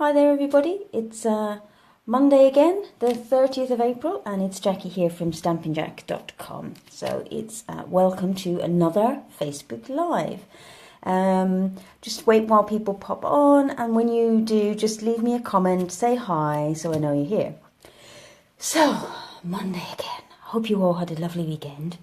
Hi there everybody, it's Monday again, the 30th of April, and it's Jackie here from Stampingjack.com. So it's welcome to another Facebook Live. Just wait while people pop on, and when you do, just leave me a comment, say hi, so I know you're here. So, Monday again. Hope you all had a lovely weekend.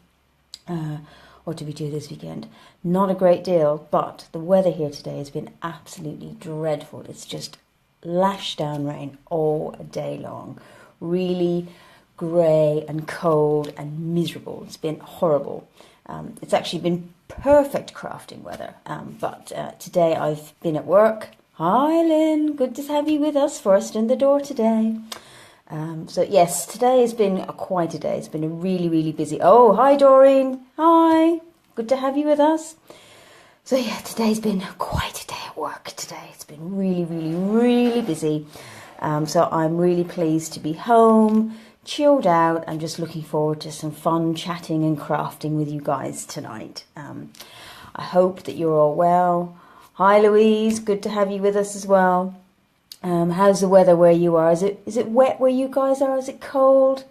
What did we do this weekend? Not a great deal, but the weather here today has been absolutely dreadful. It's just lashed down rain all day long. Really grey and cold and miserable. It's been horrible. It's actually been perfect crafting weather. But today I've been at work. Hi Lynn, good to have you with us. First in the door today. So yes, today has been quite a day. It's been a really busy. Oh, hi Doreen. Hi. Good to have you with us. So yeah, today's been quite a day at work today. It's been really busy. So I'm really pleased to be home, chilled out, and just looking forward to some fun chatting and crafting with you guys tonight. I hope that you're all well. Hi Louise, good to have you with us as well. How's the weather where you are? Is it wet where you guys are? Is it cold?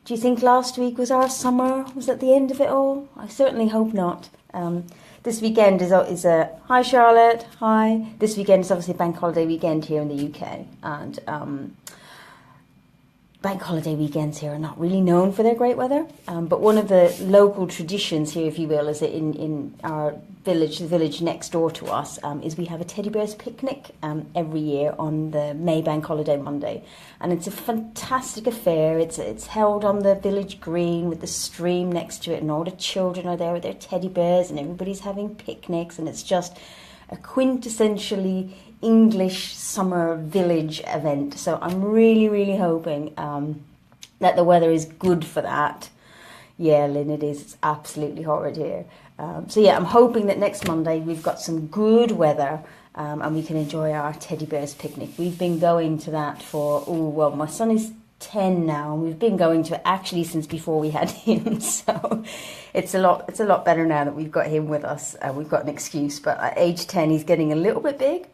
Do you think last week was our summer? Was that the end of it all? I certainly hope not. This weekend is hi Charlotte, hi. This weekend is obviously bank holiday weekend here in the UK, and bank holiday weekends here are not really known for their great weather. But one of the local traditions here, if you will, is that in our village, the village next door to us, is we have a teddy bears picnic every year on the May bank holiday Monday, and it's a fantastic affair. It's held on the village green with the stream next to it, and all the children are there with their teddy bears, and everybody's having picnics, and it's just a quintessentially English summer village event. So I'm really hoping that the weather is good for that. Yeah, Lynn, it is. It's absolutely horrid here. So yeah, I'm hoping that next Monday we've got some good weather and we can enjoy our teddy bears picnic. We've been going to that for, my son is 10 now, and we've been going to it actually since before we had him. So it's a lot better now that we've got him with us. We've got an excuse, but at age 10 he's getting a little bit big.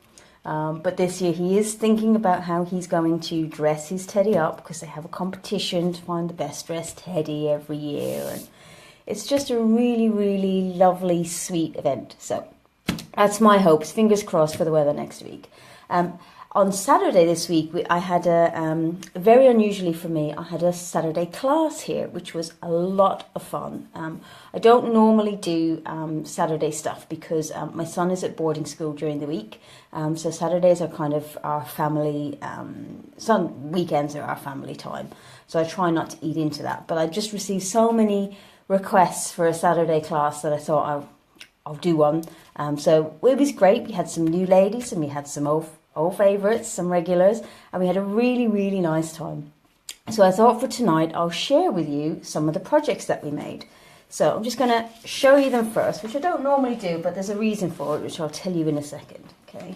But this year he is thinking about how he's going to dress his teddy up, because they have a competition to find the best dressed teddy every year, and it's just a really lovely, sweet event. So that's my hopes. Fingers crossed for the weather next week. On Saturday this week, I had very unusually for me, I had a Saturday class here, which was a lot of fun. I don't normally do Saturday stuff because my son is at boarding school during the week. So Saturdays are kind of our family, weekends are our family time. So I try not to eat into that. But I just received so many requests for a Saturday class that I thought I'll do one. So it was great. We had some new ladies and we had some old favourites, some regulars, and we had a really nice time. So I thought for tonight I'll share with you some of the projects that we made. So I'm just going to show you them first, which I don't normally do, but there's a reason for it, which I'll tell you in a second. Okay,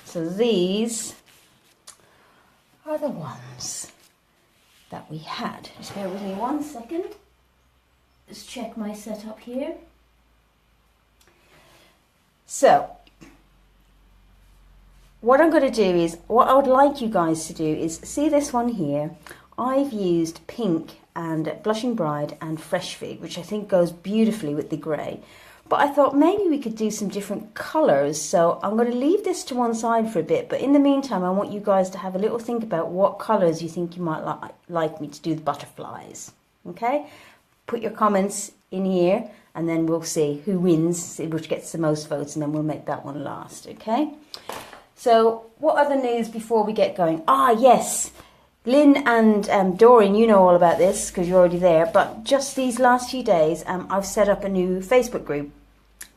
so these are the ones that we had. Just bear with me 1 second. Just check my setup here. So what I'm going to do is, what I would like you guys to do is, see this one here, I've used pink and Blushing Bride and Fresh Fig, which I think goes beautifully with the grey. But I thought maybe we could do some different colours, so I'm going to leave this to one side for a bit, but in the meantime I want you guys to have a little think about what colours you think you might like me to do the butterflies. Okay? Put your comments in here and then we'll see who wins, which gets the most votes, and then we'll make that one last, okay? So what other news before we get going? Yes, Lynn and Doreen, you know all about this because you're already there, but just these last few days I've set up a new Facebook group.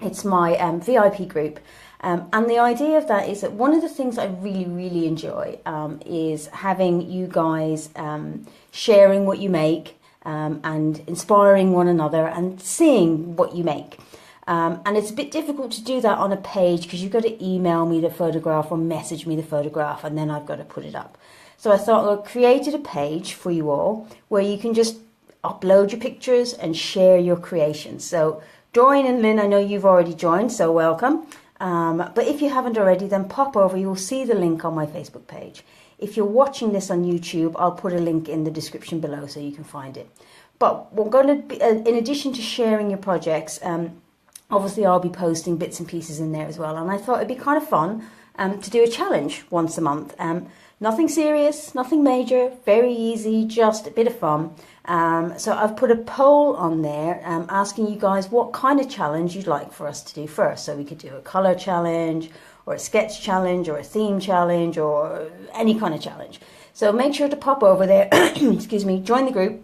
It's my VIP group, and the idea of that is that one of the things I really enjoy is having you guys sharing what you make and inspiring one another and seeing what you make. And it's a bit difficult to do that on a page because you've got to email me the photograph or message me the photograph, and then I've got to put it up. So I thought I created a page for you all where you can just upload your pictures and share your creations. So Doreen and Lynn, I know you've already joined, so welcome. But if you haven't already, then pop over. You'll see the link on my Facebook page. If you're watching this on YouTube, I'll put a link in the description below so you can find it. But we're going to be, in addition to sharing your projects, obviously I'll be posting bits and pieces in there as well. And I thought it'd be kind of fun to do a challenge once a month. Nothing serious, nothing major, very easy, just a bit of fun. So I've put a poll on there asking you guys what kind of challenge you'd like for us to do first. So we could do a colour challenge, or a sketch challenge, or a theme challenge, or any kind of challenge. So make sure to pop over there, excuse me, join the group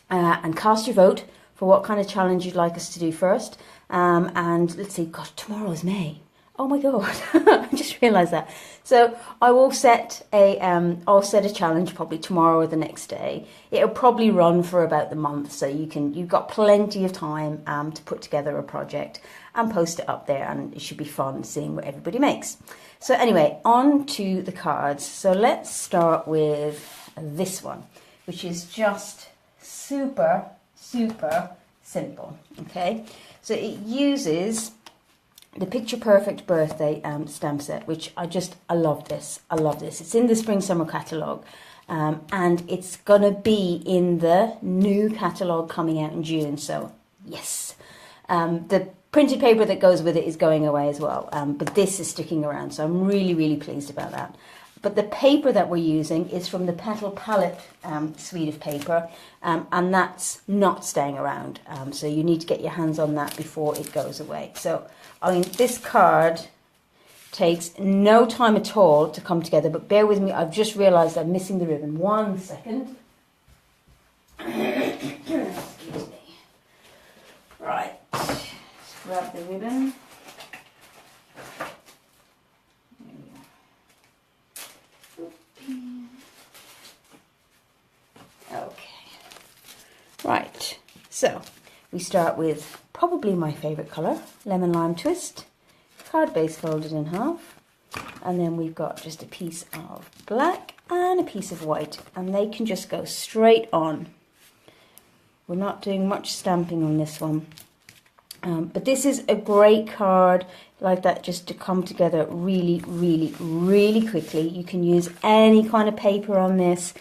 and cast your vote for what kind of challenge you'd like us to do first. And let's see, gosh, tomorrow's May. Oh my God, I just realised that. So I will set I'll set a challenge probably tomorrow or the next day. It'll probably run for about the month, so you've got plenty of time to put together a project and post it up there, and it should be fun seeing what everybody makes. So anyway, on to the cards. So let's start with this one, which is just super, super simple, okay? So it uses the Picture Perfect birthday stamp set, which I love this. I love this. It's in the Spring Summer catalogue, and it's gonna be in the new catalogue coming out in June. So yes, the printed paper that goes with it is going away as well, but this is sticking around. So I'm really, really pleased about that. But the paper that we're using is from the Petal Palette suite of paper, and that's not staying around. So you need to get your hands on that before it goes away. So, I mean, this card takes no time at all to come together, but bear with me, I've just realised I'm missing the ribbon. 1 second. Excuse me. Right, let's grab the ribbon. Okay, right, so we start with probably my favourite colour, Lemon Lime Twist, card base folded in half, and then we've got just a piece of black and a piece of white, and they can just go straight on. We're not doing much stamping on this one, but this is a great card like that just to come together really, really, really quickly. You can use any kind of paper on this,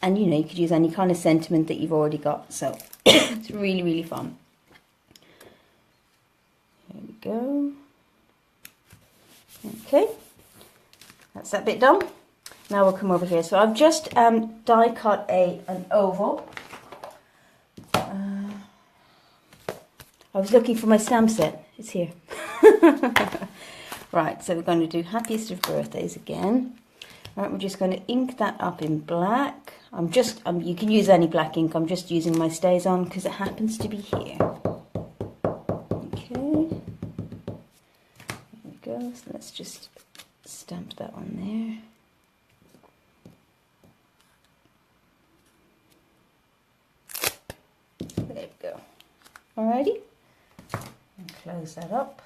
and you know, you could use any kind of sentiment that you've already got. So it's really, really fun. There we go. Okay, that's that bit done. Now we'll come over here. So I've just die cut an oval. I was looking for my stamp set. It's here. Right, so we're going to do Happiest of Birthdays again. Right, we're just going to ink that up in black. You can use any black ink. I'm just using my Stays On because it happens to be here. Okay. There we go. So let's just stamp that on there. There we go. Alrighty. And close that up.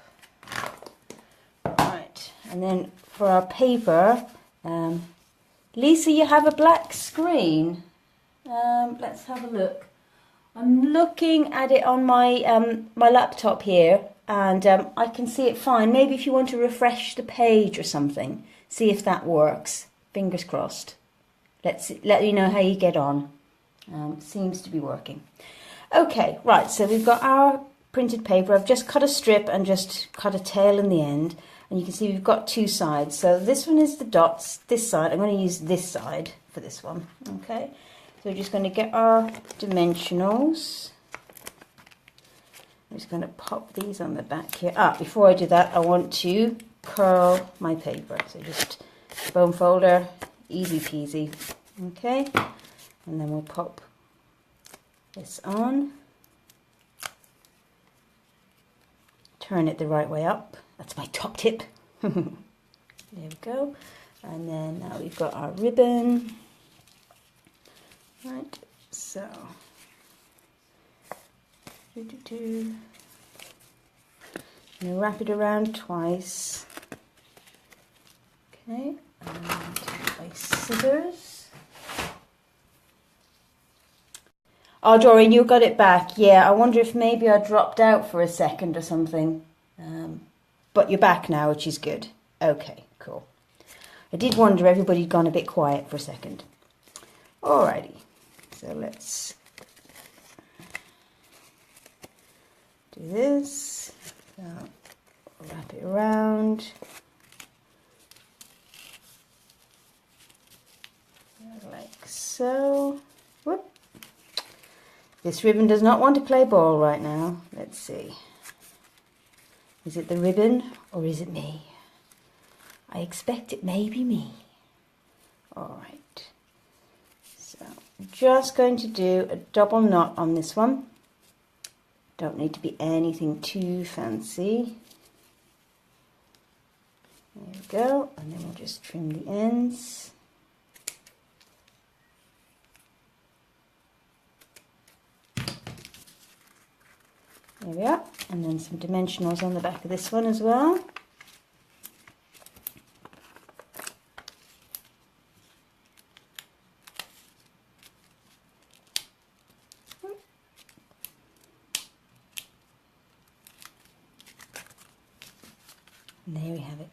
Right, and then for our paper, Lisa, you have a black screen. Let's have a look. I'm looking at it on my my laptop here, and I can see it fine. Maybe if you want to refresh the page or something, see if that works. Fingers crossed. Let me know how you get on. Seems to be working. Okay, right. So we've got our printed paper. I've just cut a strip and just cut a tail in the end. And you can see we've got two sides. So this one is the dots, this side. I'm going to use this side for this one. Okay, so we're just going to get our dimensionals. I'm just going to pop these on the back here. Before I do that, I want to curl my paper. So just foam folder, easy peasy. Okay, and then we'll pop this on. Turn it the right way up. That's my top tip. There we go. And then now we've got our ribbon. Right, so I'm going to wrap it around twice. Okay, and my scissors. Oh, Doreen, you got it back. Yeah, I wonder if maybe I dropped out for a second or something. but you're back now, which is good. Okay, cool. I did wonder everybody had gone a bit quiet for a second. Alrighty, so let's do this. So wrap it around. Like so. Whoop. This ribbon does not want to play ball right now. Let's see. Is it the ribbon or is it me? I expect it may be me. Alright. So I'm just going to do a double knot on this one. Don't need to be anything too fancy. There we go. And then we'll just trim the ends. There we are, and then some dimensionals on the back of this one as well. And there we have it.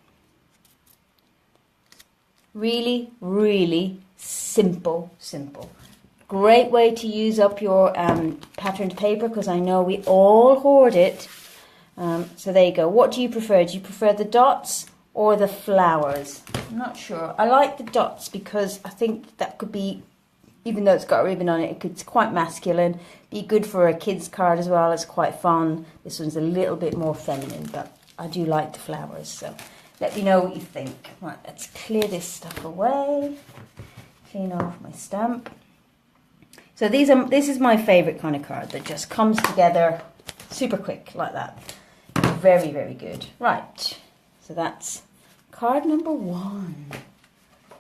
Really, really simple. Great way to use up your patterned paper, because I know we all hoard it. So there you go. What do you prefer? Do you prefer the dots or the flowers? I'm not sure. I like the dots because I think that could be, even though it's got a ribbon on it, it's quite masculine. Be good for a kid's card as well. It's quite fun. This one's a little bit more feminine, but I do like the flowers. So let me know what you think. Right, let's clear this stuff away. Clean off my stamp. So this is my favourite kind of card that just comes together super quick like that. Very, very good. Right, so that's card number 1.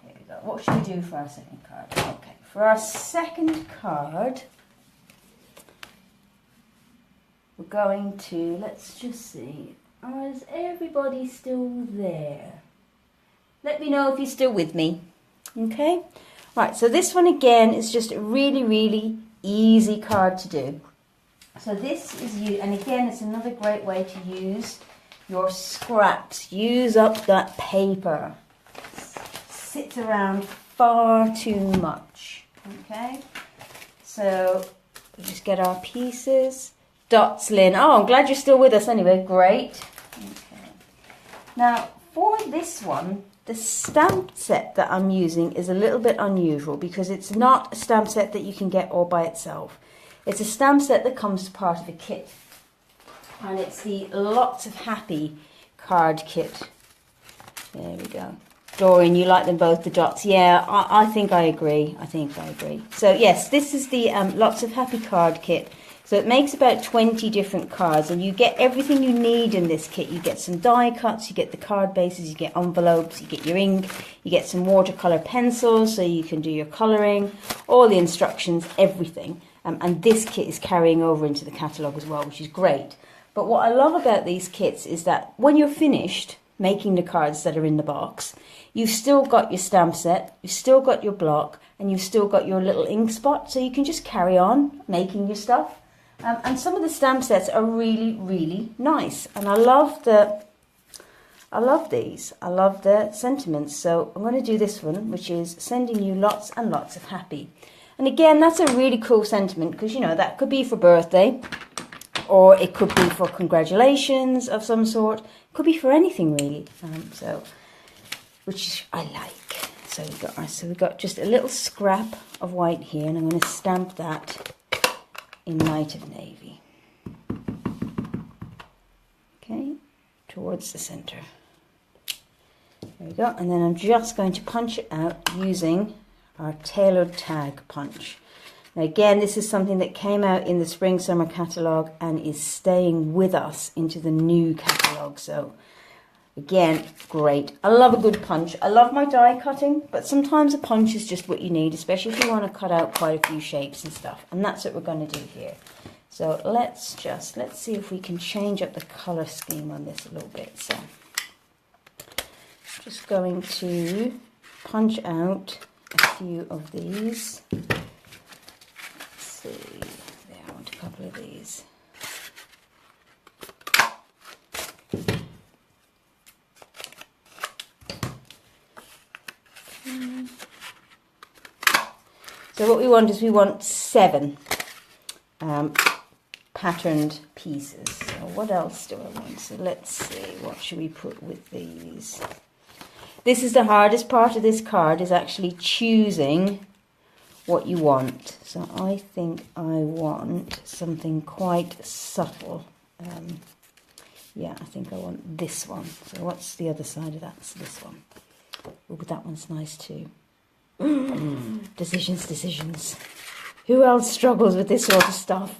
Here we go. What should we do for our second card? Okay, for our second card, we're going to, let's just see, is everybody still there? Let me know if you're still with me, okay? Right, so this one again is just a really, really easy card to do. So this is you, and again, it's another great way to use your scraps. Use up that paper. Sits around far too much, okay? So we just get our pieces. Dots, Lynn. Oh, I'm glad you're still with us anyway. Great. Okay. Now, for this one, the stamp set that I'm using is a little bit unusual because it's not a stamp set that you can get all by itself. It's a stamp set that comes as part of a kit. And it's the Lots of Happy card kit. There we go. Doreen, you like them both, the dots. Yeah, I think I agree. So yes, this is the Lots of Happy card kit. So it makes about 20 different cards, and you get everything you need in this kit. You get some die cuts, you get the card bases, you get envelopes, you get your ink, you get some watercolour pencils so you can do your colouring, all the instructions, everything. And this kit is carrying over into the catalogue as well, which is great. But what I love about these kits is that when you're finished making the cards that are in the box, you've still got your stamp set, you've still got your block, and you've still got your little ink spot, so you can just carry on making your stuff. And some of the stamp sets are really, really nice. And I love these. I love the sentiments. So I'm going to do this one, which is sending you lots and lots of happy. And again, that's a really cool sentiment because, you know, that could be for birthday or it could be for congratulations of some sort. It could be for anything really. Which I like. So we've got just a little scrap of white here, and I'm going to stamp that in light of navy. Okay, towards the center. There we go. And then I'm just going to punch it out using our tailored tag punch. Now again, this is something that came out in the spring summer catalogue and is staying with us into the new catalogue. So again, great. I love a good punch. I love my die cutting, but sometimes a punch is just what you need, especially if you want to cut out quite a few shapes and stuff. And that's what we're going to do here. So let's see if we can change up the colour scheme on this a little bit. So just going to punch out a few of these. Let's see. There, I want a couple of these. So what we want is we want 7 patterned pieces. So what else do I want? So let's see, what should we put with these? This is the hardest part of this card, is actually choosing what you want. So I think I want something quite subtle. Yeah, I think I want this one. So what's the other side of that? It's this one. Oh, but that one's nice too. Decisions. Who else struggles with this sort of stuff?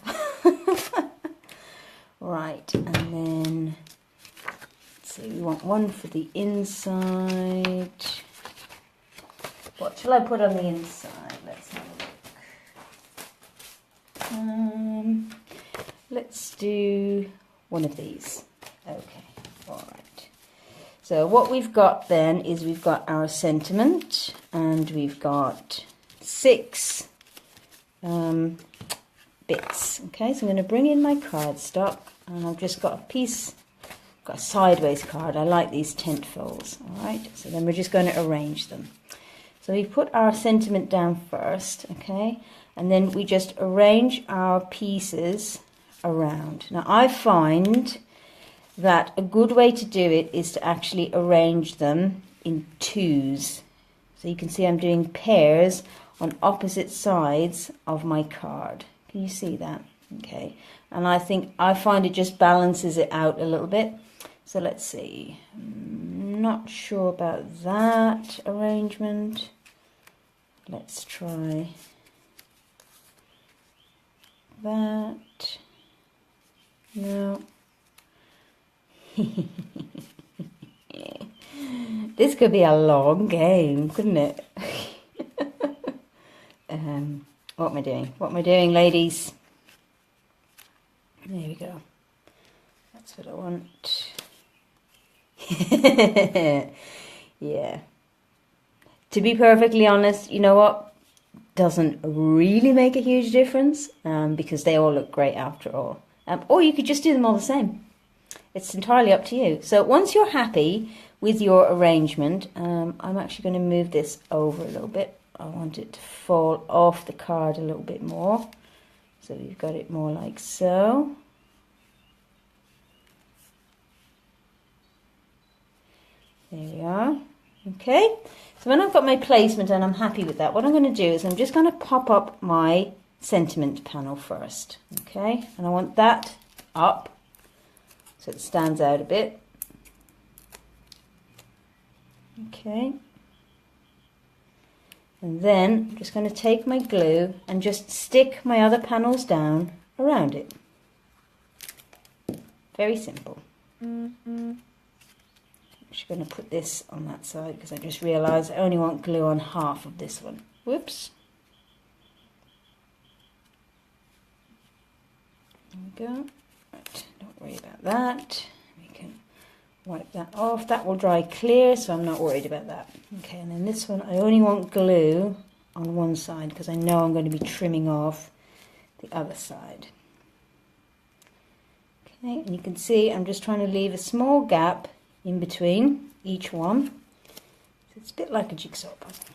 Right, and then let's see, we want one for the inside. What shall I put on the inside? Let's have a look. Let's do one of these. Okay, all right. So what we've got then is we've got our sentiment, and we've got 6 bits. Okay, so I'm going to bring in my cardstock, and I've just got got a sideways card. I like these tent folds. All right, so then we're just going to arrange them. So we put our sentiment down first, okay, and then we just arrange our pieces around. Now I find that a good way to do it is to actually arrange them in 2s. So you can see I'm doing pairs on opposite sides of my card. Can you see that? Okay, and I find it just balances it out a little bit. So let's see, I'm not sure about that arrangement. Let's try that. No. This could be a long game, couldn't it? What am I doing? What am I doing, ladies? There we go. That's what I want. Yeah. To be perfectly honest, you know what? Doesn't really make a huge difference, because they all look great after all. Or you could just do them all the same. It's entirely up to you. So once you're happy with your arrangement, I'm actually going to move this over a little bit. I want it to fall off the card a little bit more. So we've got it more like so. There we are. Okay. So when I've got my placement and I'm happy with that, what I'm going to do is I'm just going to pop up my sentiment panel first. Okay. And I want that up so it stands out a bit. Okay. And then I'm just going to take my glue and just stick my other panels down around it. Very simple. I'm just going to put this on that side because I just realised I only want glue on half of this one. Whoops. There we go. Right, don't worry about that. We can wipe that off. That will dry clear, so I'm not worried about that. Okay, and then this one, I only want glue on one side because I know I'm going to be trimming off the other side. Okay, and you can see I'm just trying to leave a small gap in between each one. So it's a bit like a jigsaw puzzle.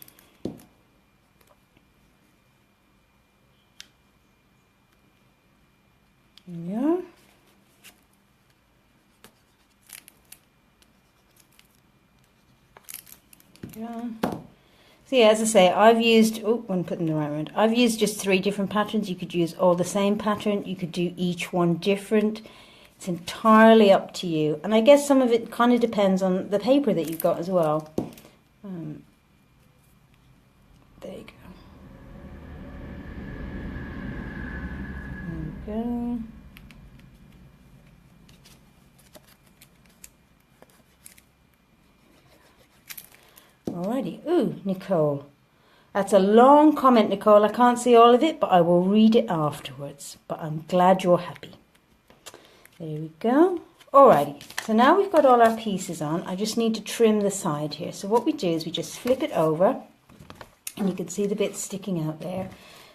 Yeah. Yeah. So yeah, as I say, I've used, I'm putting the right round. I've used just 3 different patterns. You could use all the same pattern. You could do each one different. It's entirely up to you. And I guess some of it kind of depends on the paper that you've got as well. There you go. There we go. Alrighty. Ooh, Nicole. That's a long comment, Nicole. I can't see all of it, but I will read it afterwards. But I'm glad you're happy. There we go. Alrighty. So now we've got all our pieces on. I just need to trim the side here. So what we do is we just flip it over. And you can see the bits sticking out there.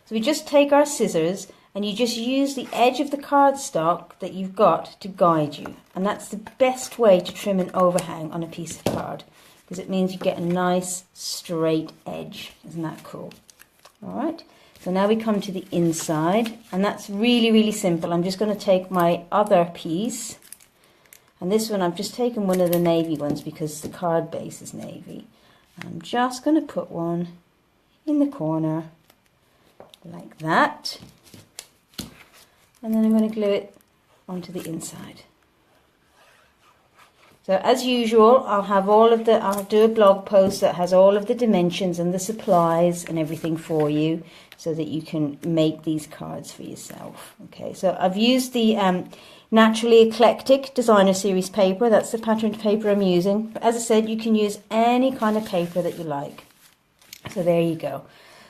So we just take our scissors and you just use the edge of the cardstock that you've got to guide you. And that's the best way to trim an overhang on a piece of card, because it means you get a nice straight edge. Isn't that cool? All right. So now we come to the inside, and that's really, really simple. I'm just going to take my other piece, and this one I've just taken one of the navy ones because the card base is navy. I'm just going to put one in the corner like that, and then I'm going to glue it onto the inside. So as usual, I'll do a blog post that has all of the dimensions and the supplies and everything for you so that you can make these cards for yourself. Okay, so I've used the Naturally Eclectic Designer Series paper. That's the patterned paper I'm using. But as I said, you can use any kind of paper that you like. So there you go.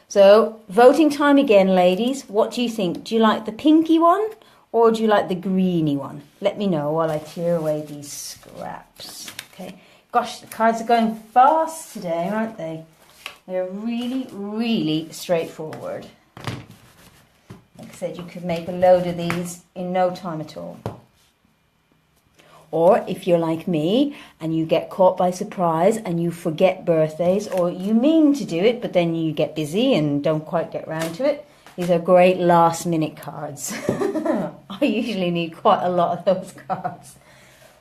So voting time again, ladies. What do you think? Do you like the pinky one? Or do you like the greeny one? Let me know while I tear away these scraps. Okay. Gosh, the cards are going fast today, aren't they? They're really, really straightforward. Like I said, you could make a load of these in no time at all. Or if you're like me and you get caught by surprise and you forget birthdays, or you mean to do it, but then you get busy and don't quite get round to it, these are great last minute cards. I usually need quite a lot of those cards.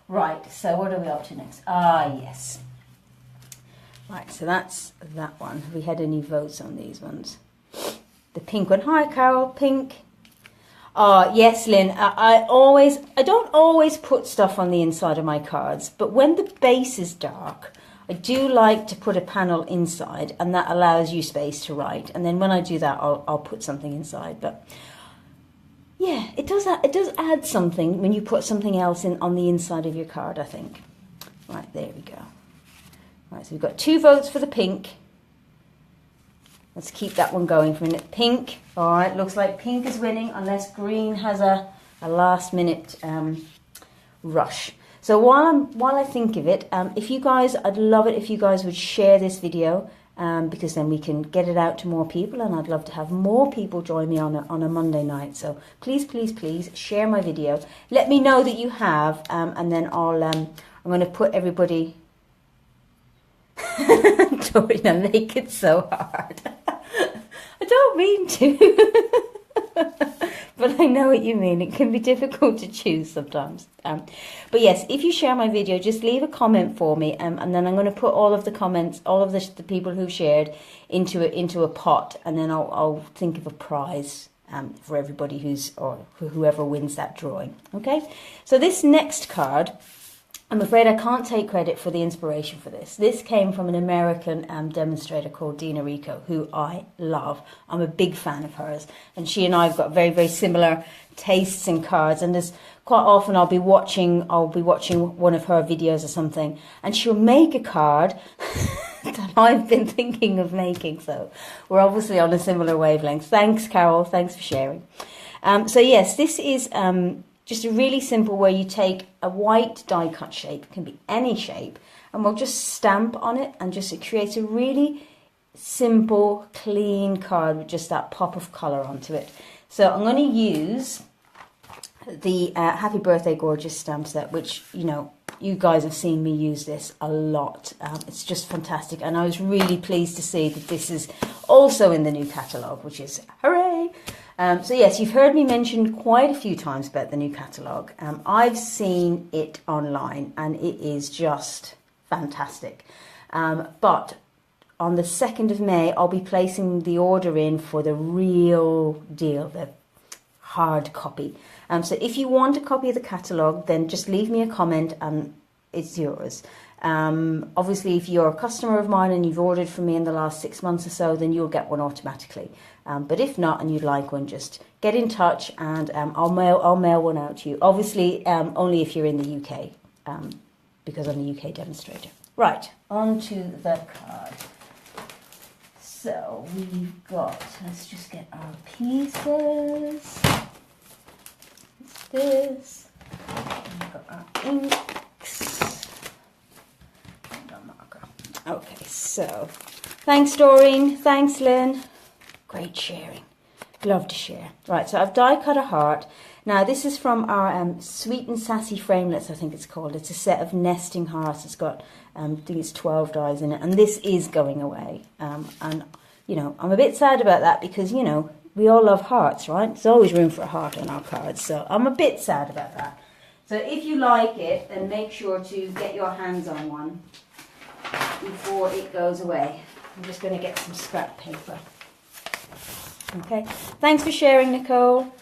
Right, so what are we up to next? Ah, yes. Right, so that's that one. Have we had any votes on these ones? The pink one. Hi, Carol. Pink. Yes, Lynn. I don't always put stuff on the inside of my cards, but when the base is dark, I do like to put a panel inside, and that allows you space to write. And then when I do that, I'll put something inside. But yeah, it does add something when you put something else in on the inside of your card, I think. Right, there we go. Right, so we've got 2 votes for the pink. Let's keep that one going for a minute. Pink. All right, looks like pink is winning unless green has a last minute rush. So while I think of it, I'd love it if you guys would share this video, because then we can get it out to more people, and I'd love to have more people join me on a Monday night. So please, please, please share my video. Let me know that you have, and then I'm going to put everybody. Dorina, make it so hard. I don't mean to. But I know what you mean. It can be difficult to choose sometimes. But yes, if you share my video, just leave a comment for me, and then I'm going to put all of the comments, all of the people who shared, into a pot, and then I'll think of a prize for everybody whoever wins that drawing. Okay. So this next card, I'm afraid I can't take credit for the inspiration for this. This came from an American demonstrator called Dina Rico, who I love. I'm a big fan of hers, and she and I have got very, very similar tastes in cards. And there's quite often I'll be watching one of her videos or something, and she'll make a card that I've been thinking of making. So we're obviously on a similar wavelength. Thanks, Carol. Thanks for sharing. So yes, this is just a really simple where you take a white die cut shape, it can be any shape, and we'll just stamp on it, and it creates a really simple, clean card with just that pop of colour onto it. So I'm going to use the Happy Birthday Gorgeous stamp set, which, you guys have seen me use this a lot. It's just fantastic, and I was really pleased to see that this is also in the new catalogue, which is hooray! So yes, you've heard me mention quite a few times about the new catalogue. I've seen it online, and it is just fantastic. But on the 2nd of May, I'll be placing the order in for the real deal, the hard copy. So if you want a copy of the catalogue, then just leave me a comment and it's yours. Obviously, if you're a customer of mine and you've ordered from me in the last 6 months or so, then you'll get one automatically. But if not, and you'd like one, just get in touch, and I'll mail one out to you. Obviously, only if you're in the UK, because I'm the UK demonstrator. Right, on to the card. So we've got, let's just get our pieces. It's this. We've got our inks. And our marker. Okay, so thanks, Doreen. Thanks, Lynn. Great sharing. Love to share. Right, so I've die cut a heart. Now this is from our Sweet and Sassy Framelits, I think it's called. It's a set of nesting hearts. It's got, I think it's 12 dies in it, and this is going away. And I'm a bit sad about that because we all love hearts, right? There's always room for a heart on our cards, so I'm a bit sad about that. So if you like it, then make sure to get your hands on one before it goes away. I'm just going to get some scrap paper. Okay, thanks for sharing, Nicole.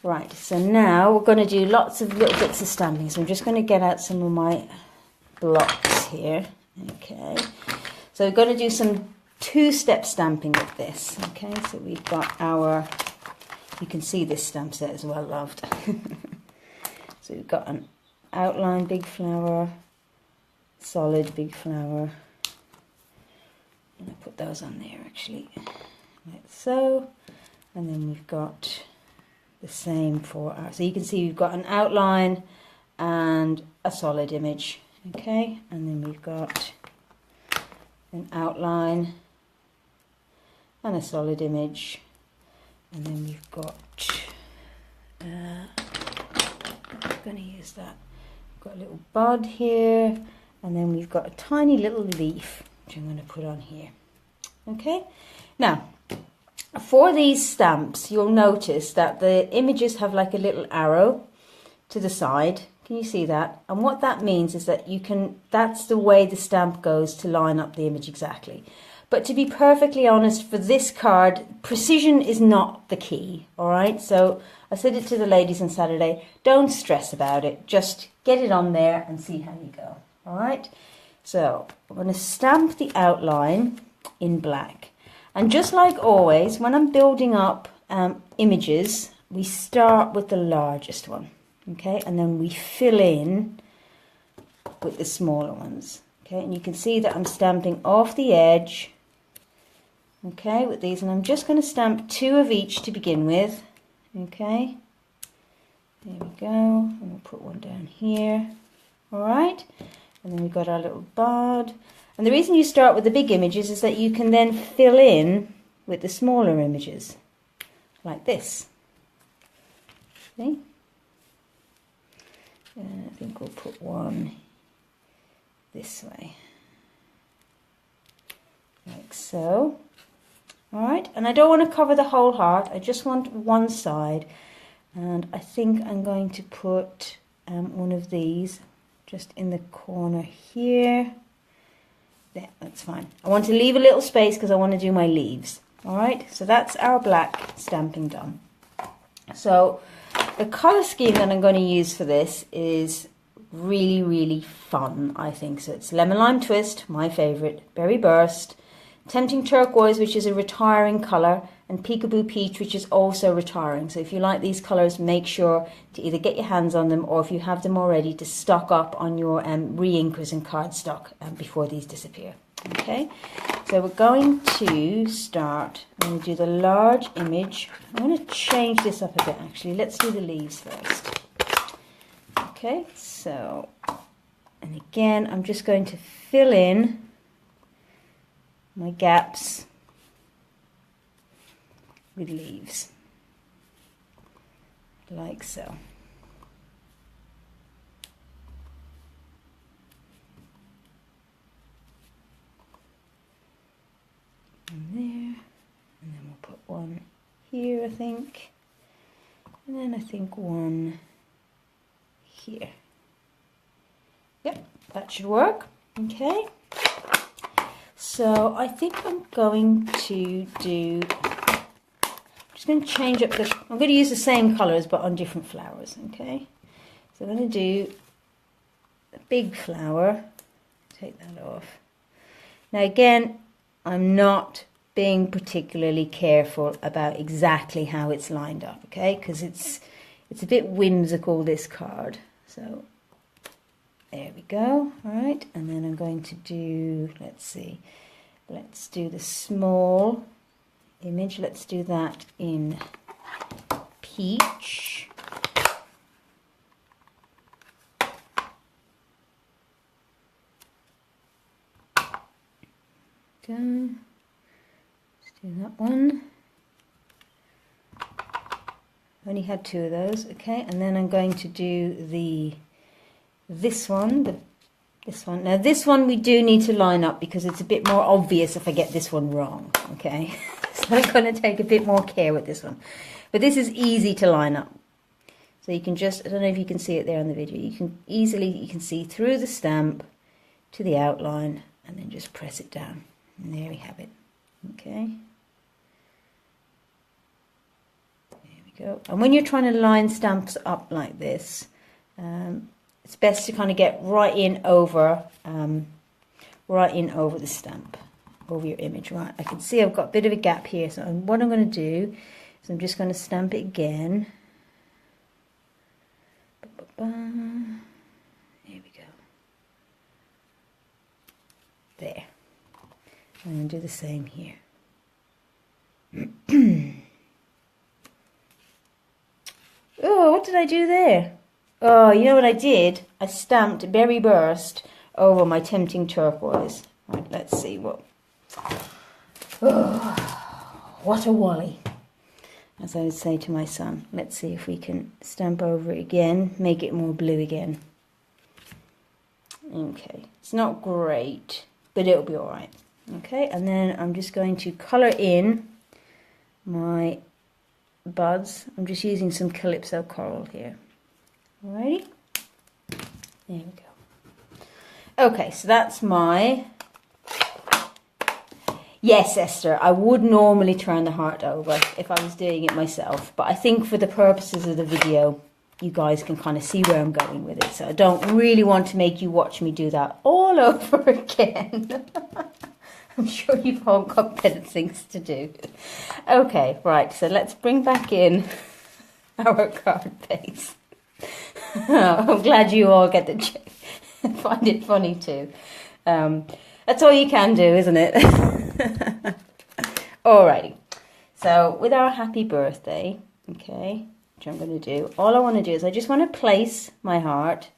Right, so now we're going to do lots of little bits of stamping. So I'm just going to get out some of my blocks here. Okay, so we're going to do some two-step stamping with this. Okay, so we've got our, you can see this stamp set is well loved. So we've got an outline big flower, solid big flower. I'm going to put those on there actually, like so. And then we've got the same for our, so you can see we've got an outline and a solid image. Okay, and then we've got an outline and a solid image, and then we've got I'm going to use that. We've got a little bud here, and then we've got a tiny little leaf which I'm going to put on here. Okay, now for these stamps you'll notice that the images have like a little arrow to the side. Can you see that? And what that means is that you can, that's the way the stamp goes to line up the image exactly. But to be perfectly honest, for this card, precision is not the key, all right? So I said it to the ladies on Saturday, don't stress about it. Just get it on there and see how you go, all right? So I'm going to stamp the outline in black. And just like always, when I'm building up images, we start with the largest one, okay? And then we fill in with the smaller ones, okay? And you can see that I'm stamping off the edge, okay, with these, and I'm just going to stamp 2 of each to begin with. Okay, there we go, and we'll put one down here. All right, and then we've got our little bud. And the reason you start with the big images is that you can then fill in with the smaller images, like this. See? And I think we'll put one this way, like so. All right, and I don't want to cover the whole heart, I just want one side, and I think I'm going to put one of these just in the corner here. There, that's fine. I want to leave a little space because I want to do my leaves. All right, so that's our black stamping done. So the color scheme that I'm going to use for this is really, really fun, I think. So it's Lemon Lime Twist, my favorite, Berry Burst, Tempting Turquoise, which is a retiring colour, and Peekaboo Peach, which is also retiring. So if you like these colours, make sure to either get your hands on them, or if you have them already, to stock up on your re-inkers and cardstock before these disappear. Okay, so we're going to start, I'm going to do the large image. I'm going to change this up a bit actually. Let's do the leaves first. Okay, so, and again, I'm just going to fill in my gaps with leaves, like so. And there, and then we'll put one here, I think, and then I think one here. Yep, that should work. Okay. So I think I'm going to do, I'm just going to change up the, I'm going to use the same colours but on different flowers, okay? So I'm going to do a big flower, take that off. Now again, I'm not being particularly careful about exactly how it's lined up, okay? Because it's a bit whimsical, this card. So there we go, all right, and then I'm going to do, let's see, let's do the small image, let's do that in peach. Go, let's do that one. I only had 2 of those, okay, and then I'm going to do this one. Now this one we do need to line up because it's a bit more obvious if I get this one wrong, okay? So So I'm going to take a bit more care with this one. But this is easy to line up. So you can just, I don't know if you can see it there on the video, you can see through the stamp to the outline and then just press it down. And there we have it. Okay. There we go. And when you're trying to line stamps up like this, it's best to kind of get right in over the stamp, over your image. Right, I can see I've got a bit of a gap here, so what I'm going to do is I'm just going to stamp it again. There we go. There. I'm going to do the same here. Oh, what did I do there? Oh, you know what I did? I stamped Berry Burst over my Tempting Turquoise. Right, let's see what... Oh, what a wally. As I would say to my son. Let's see if we can stamp over it again, make it more blue again. Okay, it's not great, but it'll be alright. Okay, and then I'm just going to colour in my buds. I'm just using some Calypso Coral here. Alrighty, there we go. Okay, so that's my... Yes, Esther, I would normally turn the heart over if I was doing it myself, but I think for the purposes of the video, you guys can kind of see where I'm going with it. So I don't really want to make you watch me do that all over again. I'm sure you've all got better things to do. Okay, right, so let's bring back in our card base. I'm glad you all get to find it funny too. That's all you can do, isn't it? Alrighty, so with our happy birthday, okay, which I'm going to do, all I want to do is I just want to place my heart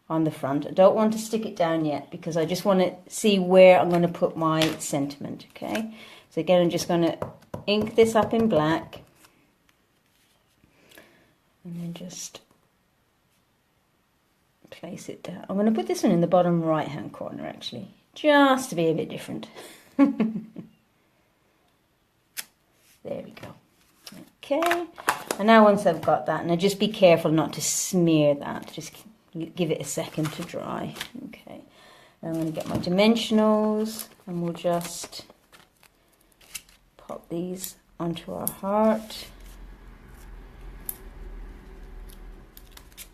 on the front. I don't want to stick it down yet because I just want to see where I'm going to put my sentiment, okay? So again, I'm just going to ink this up in black and then just place it down. I'm going to put this one in the bottom right hand corner actually, just to be a bit different. There we go. Okay, and now once I've got that, and just be careful not to smear that, just give it a second to dry. Okay, now I'm going to get my dimensionals and we'll just pop these onto our heart.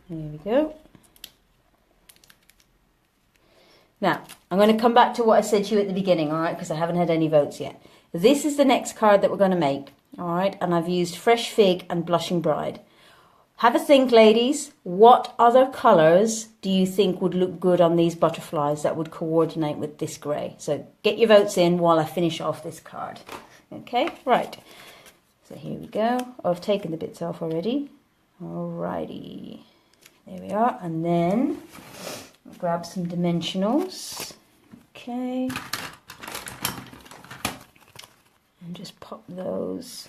There we go. Now, I'm going to come back to what I said to you at the beginning, all right, because I haven't had any votes yet. This is the next card that we're going to make, all right, and I've used Fresh Fig and Blushing Bride. Have a think, ladies. What other colours do you think would look good on these butterflies that would coordinate with this grey? So get your votes in while I finish off this card. Okay, right. So here we go. Oh, I've taken the bits off already. Alrighty. There we are. And then grab some dimensionals. Okay. And just pop those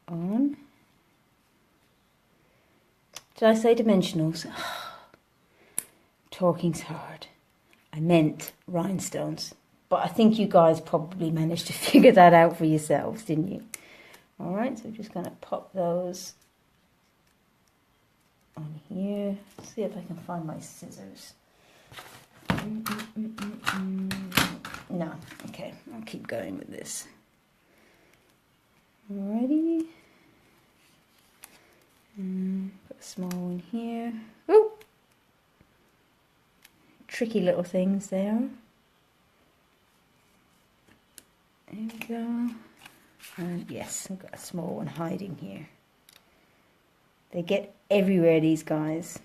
on. Did I say dimensionals? Talking's hard. I meant rhinestones. But I think you guys probably managed to figure that out for yourselves, didn't you? Alright, so we're just going to pop those on here. See if I can find my scissors. No, okay, I'll keep going with this. Alrighty. Put a small one here. Ooh! Tricky little things there. There we go. And yes, I've got a small one hiding here. They get everywhere, these guys.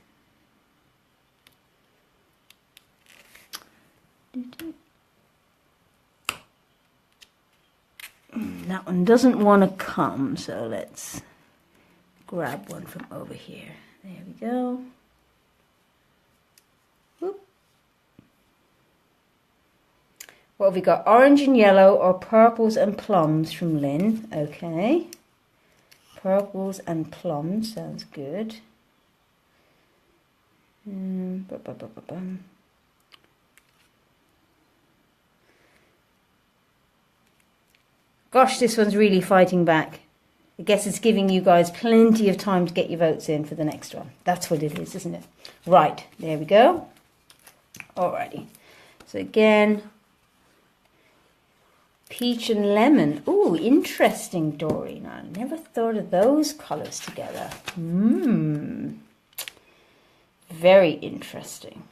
That one doesn't want to come, so let's grab one from over here. There we go. Whoop. What have we got? Orange and yellow or purples and plums from Lynn. Okay. Purples and plums sounds good. Gosh, this one's really fighting back. I guess it's giving you guys plenty of time to get your votes in for the next one. That's what it is, isn't it? Right, there we go. Alrighty. So again, peach and lemon. Ooh, interesting, Doreen. I never thought of those colours together. Very interesting.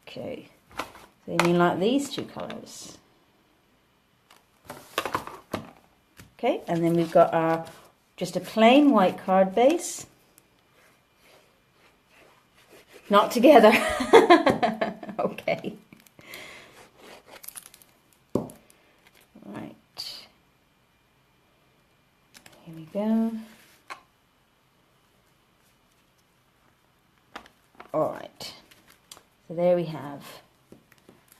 Okay. So you mean like these two colours? Okay, and then we've got our just a plain white card base. Not together. Okay. Right. Here we go. All right. So there we have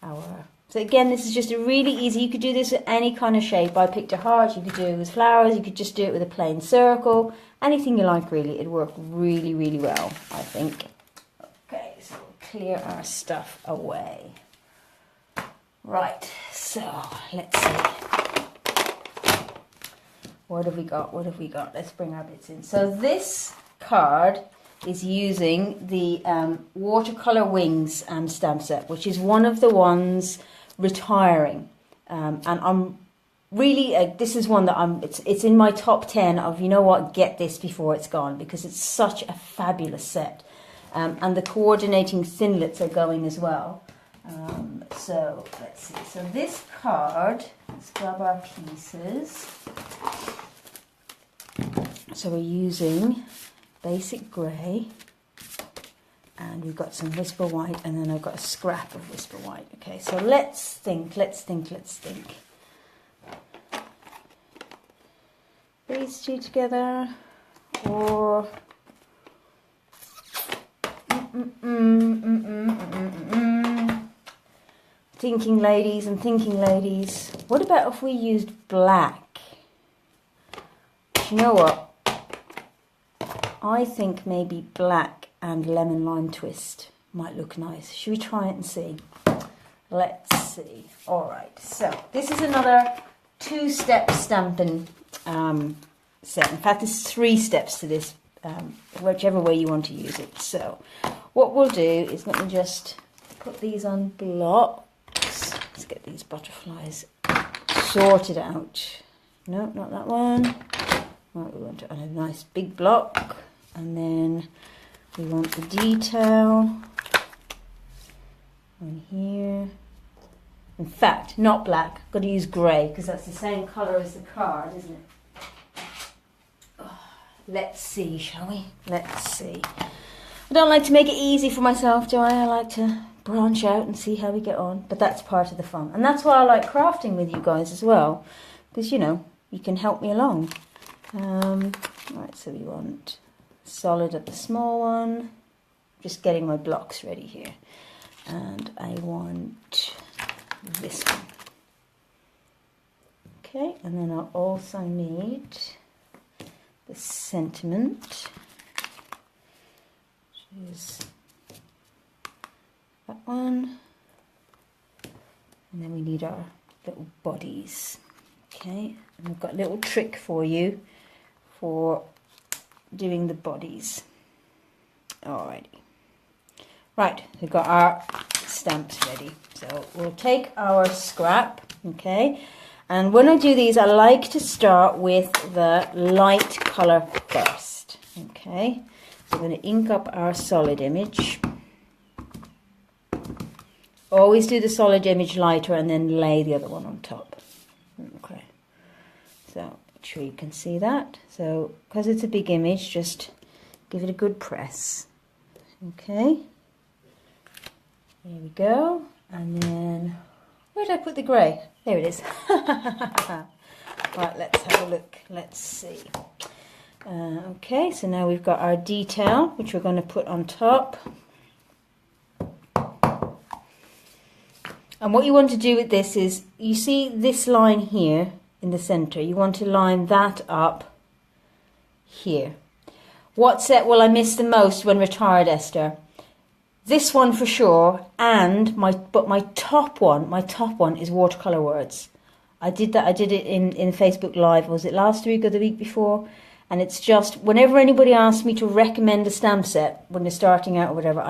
our... So again, this is just a really easy, you could do this with any kind of shape. I picked a heart, you could do it with flowers, you could just do it with a plain circle. Anything you like really, it'd work really, really well, I think. Okay, so we'll clear our stuff away. Right, so let's see. What have we got? What have we got? Let's bring our bits in. So this card is using the watercolor wings stamp set, which is one of the ones retiring, and I'm really this is one that it's in my top 10 of, you know what, get this before it's gone, because it's such a fabulous set, and the coordinating thinlits are going as well. So let's see, so this card, let's grab our pieces. So we're using basic grey, and we've got some whisper white, and then I've got a scrap of whisper white. Okay, so let's think. These two together, or thinking ladies, what about if we used black? You know what? I think maybe black and lemon lime twist might look nice. Should we try it and see? Let's see. All right, so this is another 2-step Stampin' set. In fact, there's 3 steps to this, whichever way you want to use it. So what we'll do is, let me just put these on blocks. Let's get these butterflies sorted out. No, not that one. Right, we want it on a nice big block. And then we want the detail on here. In fact, not black. I've got to use grey, because that's the same colour as the card, isn't it? Oh, let's see, shall we? Let's see. I don't like to make it easy for myself, do I? I like to branch out and see how we get on. But that's part of the fun. And that's why I like crafting with you guys as well. Because, you know, you can help me along. Right, so we want solid at the small one. Just getting my blocks ready here. And I want this one. Okay, and then I'll also need the sentiment, which is that one. And then we need our little bodies. Okay, and we've got a little trick for you for doing the bodies. Alrighty. Right, we've got our stamps ready. So we'll take our scrap, okay? And when I do these, I like to start with the light colour first, okay? So we're going to ink up our solid image. Always do the solid image lighter and then lay the other one on top. Okay. So make sure you can see that. So because it's a big image, just give it a good press. Okay. There we go. And then, where did I put the grey? There it is. Right, let's have a look. Let's see. Okay, so now we've got our detail, which we're going to put on top. And what you want to do with this is, you see this line here in the center, you want to line that up here. What set will I miss the most when retired, Esther? This one for sure, and my top one is watercolor words. I did that. I did it in Facebook Live. Was it last week or the week before? And it's just, whenever anybody asks me to recommend a stamp set when they're starting out or whatever,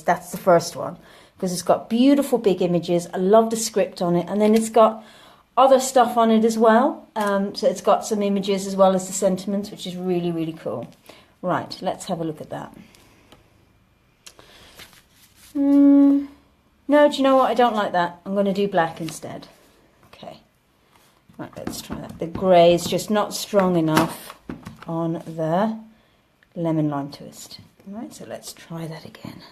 that's the first one. Because it's got beautiful big images. I love the script on it. And then it's got other stuff on it as well. So it's got some images as well as the sentiments, which is really, really cool. Right, let's have a look at that. No, do you know what? I don't like that. I'm going to do black instead. Okay. Right, let's try that. The grey is just not strong enough on the lemon lime twist. All right, so let's try that again.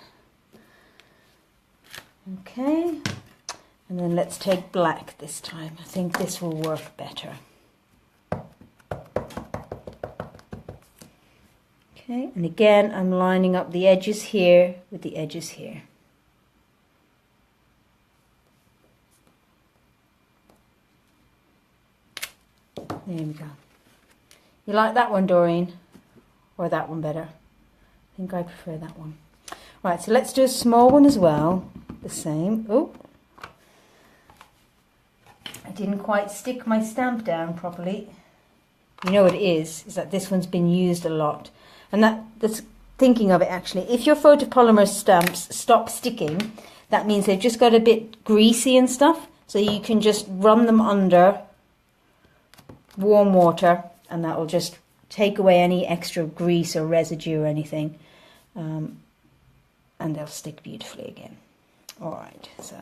Okay, and then let's take black this time. I think this will work better. Okay, and again, I'm lining up the edges here with the edges here. There we go. You like that one, Doreen? Or that one better? I think I prefer that one. Right, so let's do a small one as well. The same. Oh, I didn't quite stick my stamp down properly. You know what it is that this one's been used a lot. And that's thinking of it actually. If your photopolymer stamps stop sticking, that means they've just got a bit greasy and stuff. So you can just run them under warm water and that will just take away any extra grease or residue or anything. And they'll stick beautifully again. All right, so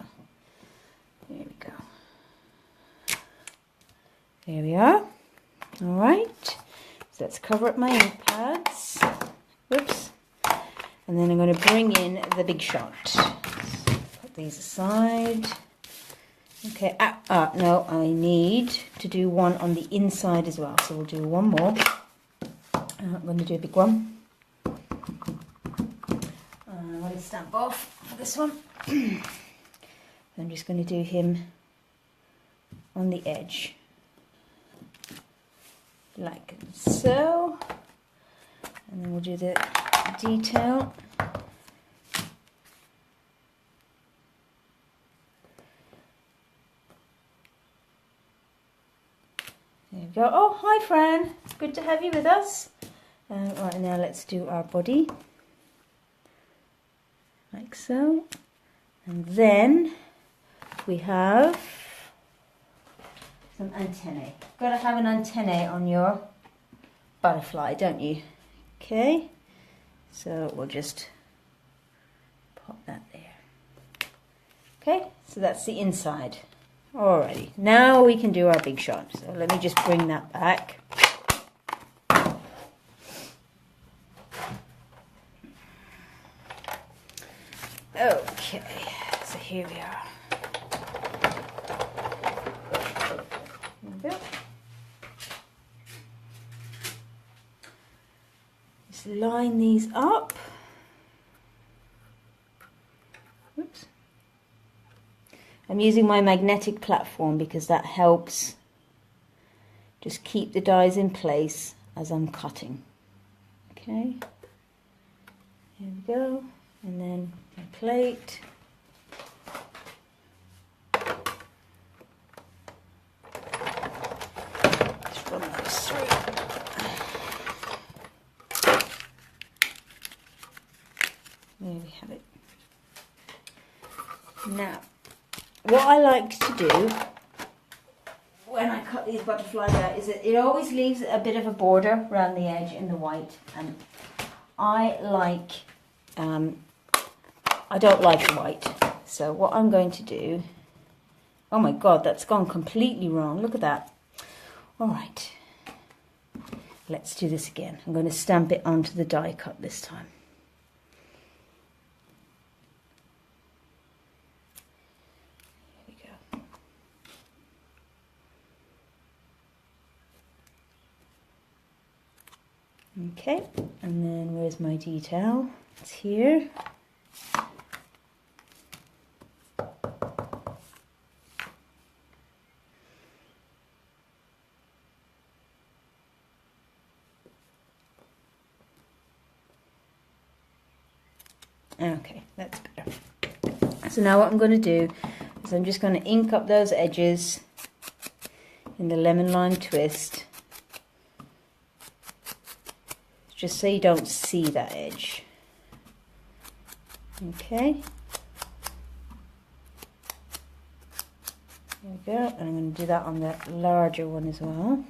there we go. There we are. All right, so let's cover up my ink pads. Whoops. And then I'm going to bring in the big shot. Put these aside. Okay, no, I need to do one on the inside as well. So we'll do one more. I'm going to do a big one. I'm going to stamp off this one. I'm just going to do him on the edge. Like so. And then we'll do the detail. There we go. Oh, hi Fran. It's good to have you with us. Right, now let's do our body. Like so. And then we have some antennae. Got to have an antennae on your butterfly, don't you? Okay. So we'll just pop that there. Okay, so that's the inside. Alrighty, now we can do our big shot. So let me just bring that back. Okay, so here we are. There we go. Just line these up. Oops. I'm using my magnetic platform because that helps just keep the dies in place as I'm cutting. Okay, here we go, and then my plate. Just run those through. There we have it. Now, what I like to do when I cut these butterflies out is that it always leaves a bit of a border around the edge in the white, and I don't like the white. So what I'm going to do, oh my god, that's gone completely wrong. Look at that. All right, let's do this again. I'm going to stamp it onto the die cut this time. Okay, and then where's my detail? It's here. Okay, that's better. So now what I'm going to do is I'm just going to ink up those edges in the lemon lime twist, just so you don't see that edge. Okay. There we go, and I'm going to do that on the larger one as well.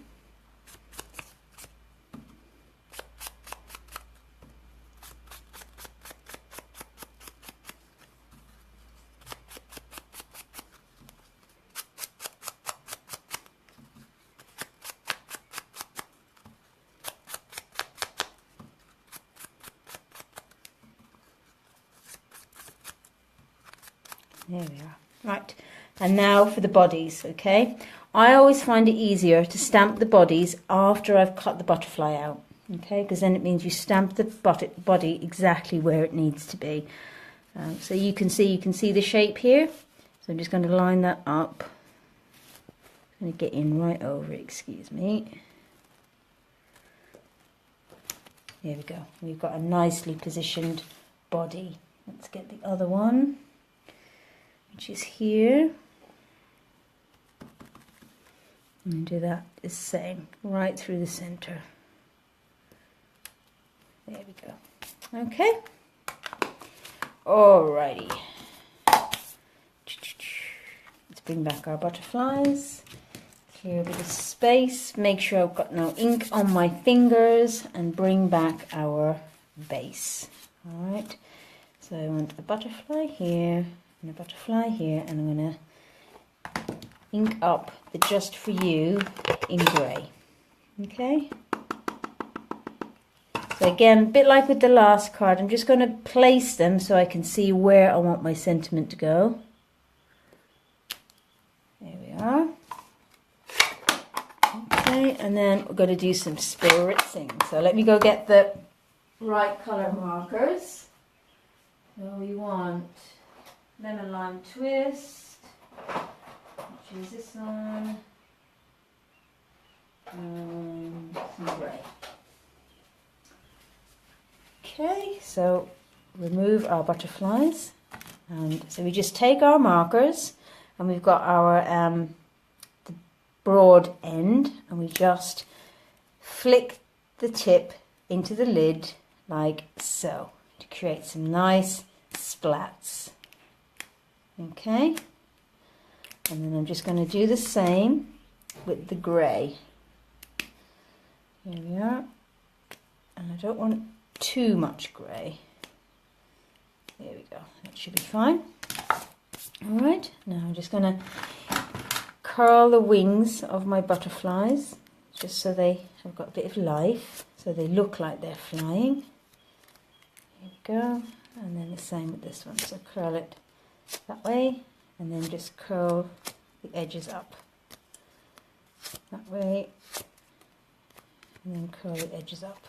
There we are. Right, and now for the bodies, okay? I always find it easier to stamp the bodies after I've cut the butterfly out, okay? Because then it means you stamp the body exactly where it needs to be. So you can see the shape here. So I'm just going to line that up. I'm going to get in right over it, excuse me. There we go. We've got a nicely positioned body. Let's get the other one, which is here, and do that the same right through the center. There we go. Okay, alrighty, let's bring back our butterflies, clear a bit of space, make sure I've got no ink on my fingers, and bring back our base. Alright, so I want a butterfly here and a butterfly here, and I'm going to ink up the Just For You in grey. Okay, so again, a bit like with the last card, I'm just going to place them so I can see where I want my sentiment to go. There we are. Okay, and then we're going to do some spritzing. So let me go get the right colour markers. So we want lemon lime twist, which is this one, and some grey. Okay, so remove our butterflies, and so we just take our markers, and we've got our the broad end, and we just flick the tip into the lid like so to create some nice splats. Okay, and then I'm just going to do the same with the grey. Here we are, and I don't want too much grey. There we go, that should be fine. Alright, now I'm just going to curl the wings of my butterflies just so they have got a bit of life, so they look like they're flying. Here we go, and then the same with this one, so curl it that way, and then just curl the edges up that way, and then curl the edges up.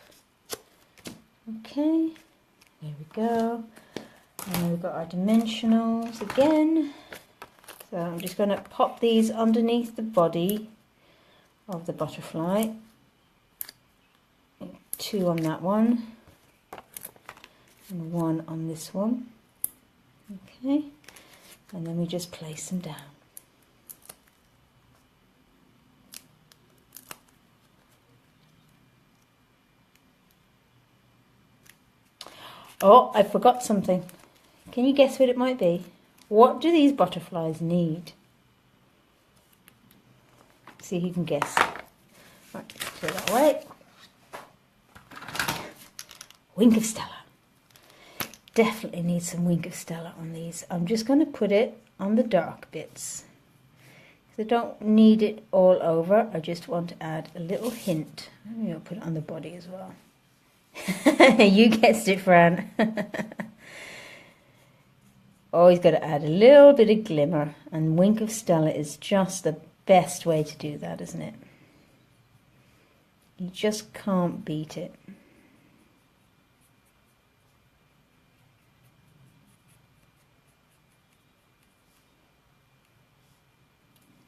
Okay, there we go, and then we've got our dimensionals again. So I'm just going to pop these underneath the body of the butterfly, 2 on that one, and 1 on this one. Okay, and then we just place them down. Oh, I forgot something. Can you guess what it might be? What do these butterflies need? See if you can guess. Right, put it that way. Wink of Stella. Definitely need some Wink of Stella on these. I'm just going to put it on the dark bits. I don't need it all over. I just want to add a little hint. Maybe I'll put it on the body as well. You guessed it, Fran. Always got to add a little bit of glimmer, and Wink of Stella is just the best way to do that, isn't it? You just can't beat it.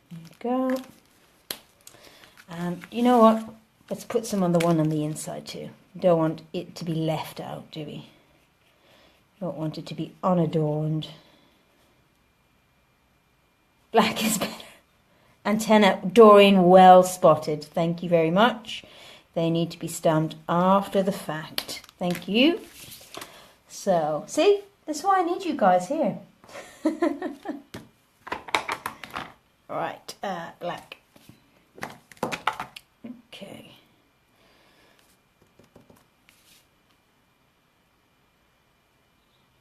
There you go. And you know what? Let's put some on the one on the inside too. We don't want it to be left out, do we? Don't want it to be unadorned. Black is better. and 10 out. Doreen, well spotted. Thank you very much. They need to be stamped after the fact. Thank you. So, see, that's why I need you guys here. Right, black. Okay.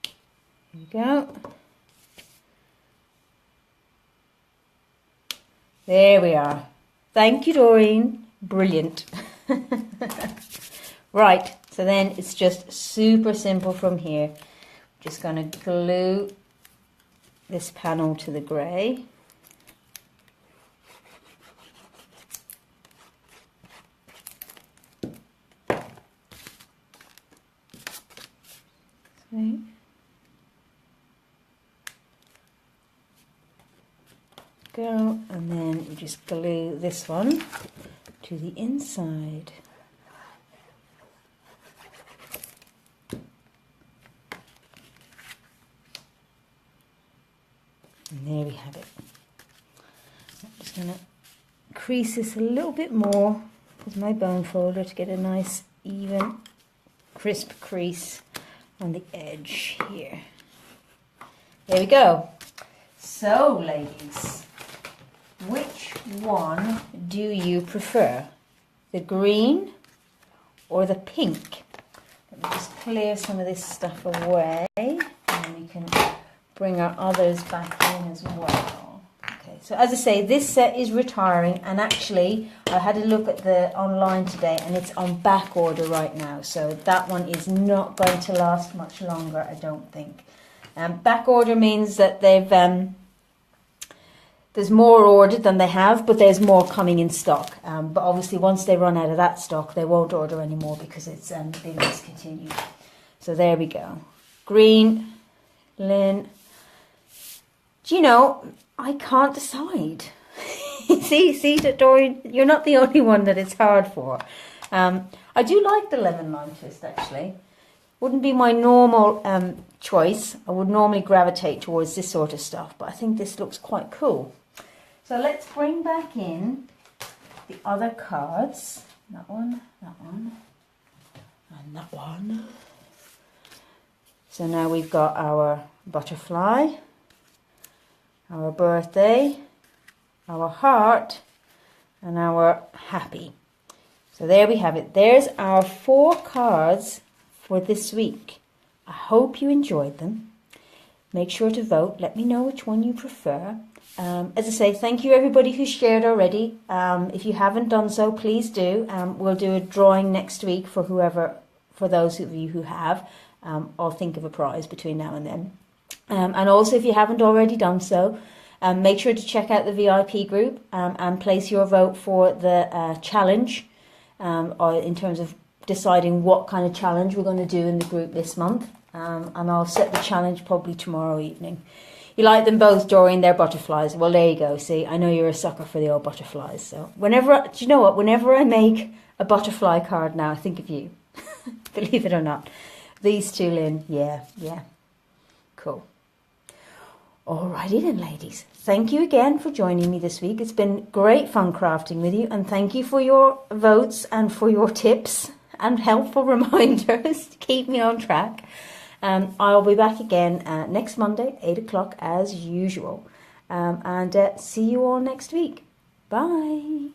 Here we go. There we are. Thank you, Doreen. Brilliant. Right, so then it's just super simple from here. Just going to glue this panel to the grey. Okay. Go, and then we just glue this one to the inside. And there we have it. I'm just going to crease this a little bit more with my bone folder to get a nice even crisp crease on the edge here. There we go. So ladies, which one do you prefer? The green or the pink? Let me just clear some of this stuff away and we can bring our others back in as well. Okay, so as I say, this set is retiring, and actually I had a look at the online today and it's on back order right now, so that one is not going to last much longer, I don't think. Back order means that they've there's more ordered than they have, but there's more coming in stock. But obviously once they run out of that stock, they won't order anymore because it's been discontinued. So there we go. Green, Lynn. Do you know, I can't decide. see, Doreen, you're not the only one that it's hard for. I do like the lemon lime twist, actually. Wouldn't be my normal choice. I would normally gravitate towards this sort of stuff, but I think this looks quite cool. So let's bring back in the other cards. That one, and that one. So now we've got our butterfly, our birthday, our heart, and our happy. So there we have it. There's our 4 cards for this week. I hope you enjoyed them. Make sure to vote. Let me know which one you prefer. As I say, thank you everybody who shared already. If you haven't done so, please do. We'll do a drawing next week for those of you who have. I'll think of a prize between now and then. And also, if you haven't already done so, make sure to check out the VIP group and place your vote for the challenge, or in terms of deciding what kind of challenge we're going to do in the group this month. And I'll set the challenge probably tomorrow evening. You like them both, Doreen, they're butterflies. Well, there you go. See, I know you're a sucker for the old butterflies. So do you know what? Whenever I make a butterfly card now, I think of you. Believe it or not. These two, Lynn. Yeah. Cool. Alrighty then, ladies. Thank you again for joining me this week. It's been great fun crafting with you, and thank you for your votes and for your tips and helpful reminders to keep me on track. I'll be back again next Monday, 8 o'clock as usual. And see you all next week. Bye.